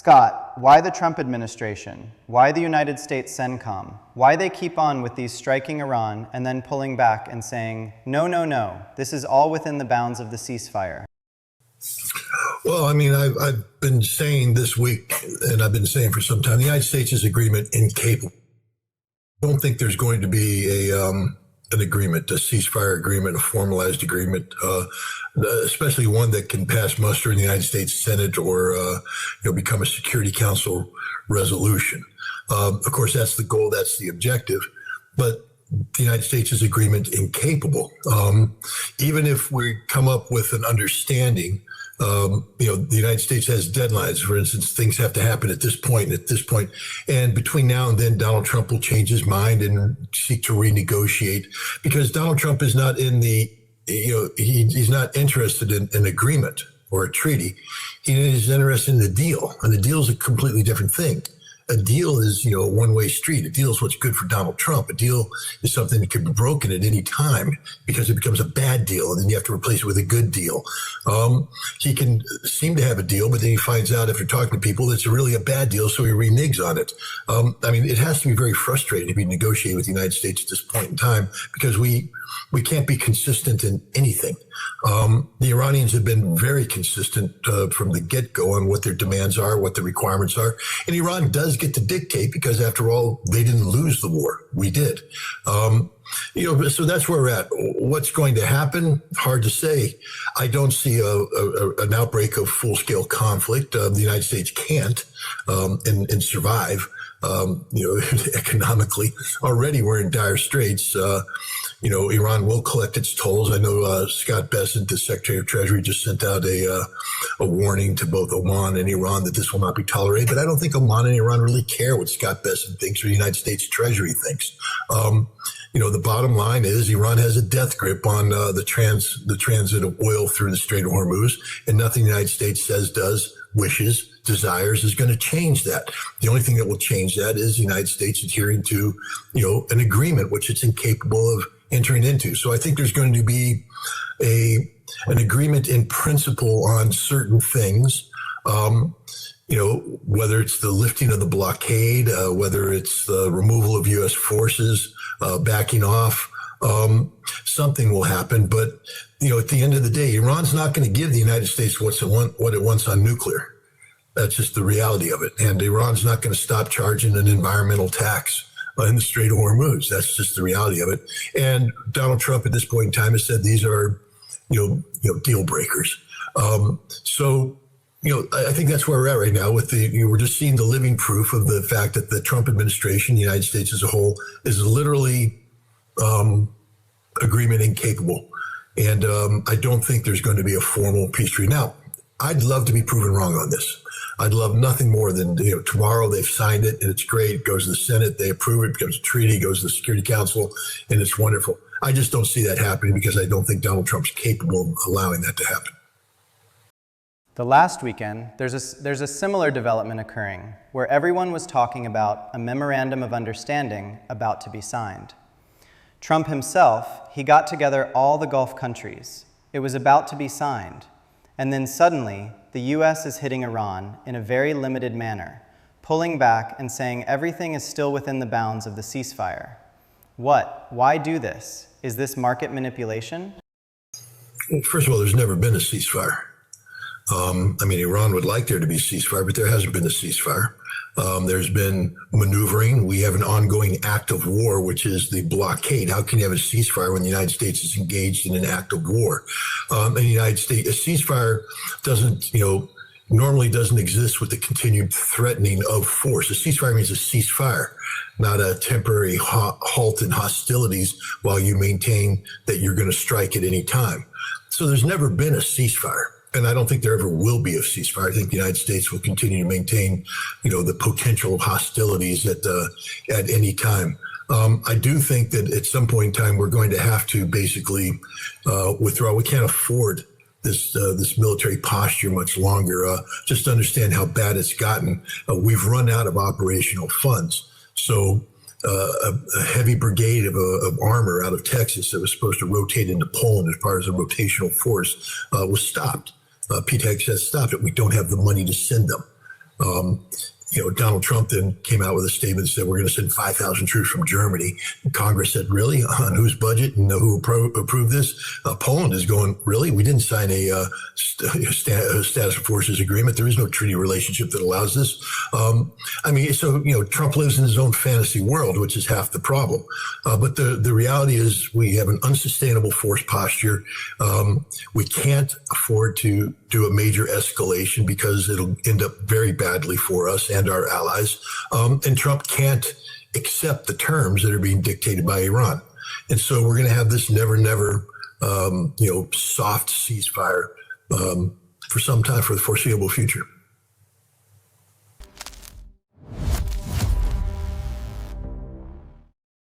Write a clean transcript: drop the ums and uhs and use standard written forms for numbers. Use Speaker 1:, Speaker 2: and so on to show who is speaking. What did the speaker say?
Speaker 1: Scott, why the Trump administration? Why the United States CENTCOM? Why they keep on with these striking Iran and then pulling back and saying, no, no, no, this is all within the bounds of the ceasefire?
Speaker 2: Well, I mean, I've been saying this week, and I've been saying for some time, the United States' agreement incapable. I don't think there's going to be an agreement, a ceasefire agreement, a formalized agreement, especially one that can pass muster in the United States Senate or become a Security Council resolution. Of course, that's the goal, that's the objective, but the United States is agreement incapable. Even if we come up with an understanding, the United States has deadlines. For instance, things have to happen at this point, and between now and then, Donald Trump will change his mind and seek to renegotiate, because Donald Trump is not in the, he's not interested in an agreement or a treaty. He is interested in the deal, and the deal is a completely different thing. A deal is, a one-way street. A deal is what's good for Donald Trump. A deal is something that can be broken at any time because it becomes a bad deal, and then you have to replace it with a good deal. He can seem to have a deal, but then he finds out after talking to people that it's really a bad deal, so he reneges on it. It has to be very frustrating to be negotiating with the United States at this point in time, because we can't be consistent in anything. The Iranians have been very consistent from the get-go on what their demands are, what the requirements are. And Iran does get to dictate, because after all, they didn't lose the war. We did. So that's where we're at. What's going to happen? Hard to say. I don't see an outbreak of full-scale conflict. The United States can't and survive. Economically, already we're in dire straits. Iran will collect its tolls. I know Scott Bessent, the Secretary of Treasury, just sent out a warning to both Oman and Iran that this will not be tolerated. But I don't think Oman and Iran really care what Scott Bessent thinks or the United States Treasury thinks. The bottom line is Iran has a death grip on the transit of oil through the Strait of Hormuz, and nothing the United States says, does, wishes, desires is going to change that. The only thing that will change that is the United States adhering to, an agreement which it's incapable of entering into. So I think there's going to be an agreement in principle on certain things. Whether it's the lifting of the blockade, whether it's the removal of U.S. forces, backing off, something will happen. But, at the end of the day, Iran's not going to give the United States what it wants on nuclear. That's just the reality of it. And Iran's not going to stop charging an environmental tax in the Strait of Hormuz. That's just the reality of it. And Donald Trump at this point in time has said these are, deal breakers. I think that's where we're at right now with we're just seeing the living proof of the fact that the Trump administration, the United States as a whole, is literally agreement incapable. And I don't think there's going to be a formal peace treaty. Now, I'd love to be proven wrong on this. I'd love nothing more than, tomorrow they've signed it and it's great. It goes to the Senate, they approve it, becomes a treaty, goes to the Security Council, and it's wonderful. I just don't see that happening, because I don't think Donald Trump's capable of allowing that to happen.
Speaker 1: The last weekend, there's a similar development occurring, where everyone was talking about a memorandum of understanding about to be signed. Trump himself, he got together all the Gulf countries. It was about to be signed. And then suddenly, the U.S. is hitting Iran in a very limited manner, pulling back and saying everything is still within the bounds of the ceasefire. Why do this? Is this market manipulation?
Speaker 2: Well, first of all, there's never been a ceasefire. Iran would like there to be a ceasefire, but there hasn't been a ceasefire. There's been maneuvering. We have an ongoing act of war, which is the blockade. How can you have a ceasefire when the United States is engaged in an act of war? In the United States, a ceasefire normally doesn't exist with the continued threatening of force. A ceasefire means a ceasefire, not a temporary halt in hostilities while you maintain that you're going to strike at any time. So there's never been a ceasefire. And I don't think there ever will be a ceasefire. I think the United States will continue to maintain, the potential of hostilities at any time. I do think that at some point in time, we're going to have to basically withdraw. We can't afford this military posture much longer. Just to understand how bad it's gotten, we've run out of operational funds. So a heavy brigade of armor out of Texas that was supposed to rotate into Poland as part of a rotational force was stopped. PTAC has stopped it. We don't have the money to send them. Donald Trump then came out with a statement that said we're going to send 5,000 troops from Germany. Congress said, really? On whose budget? And who approved this? Poland is going, really? We didn't sign a status of forces agreement. There is no treaty relationship that allows this. Trump lives in his own fantasy world, which is half the problem. But the reality is we have an unsustainable force posture. We can't afford to do a major escalation because it'll end up very badly for us and our allies. And Trump can't accept the terms that are being dictated by Iran. And so we're going to have this never, soft ceasefire for some time, for the foreseeable future.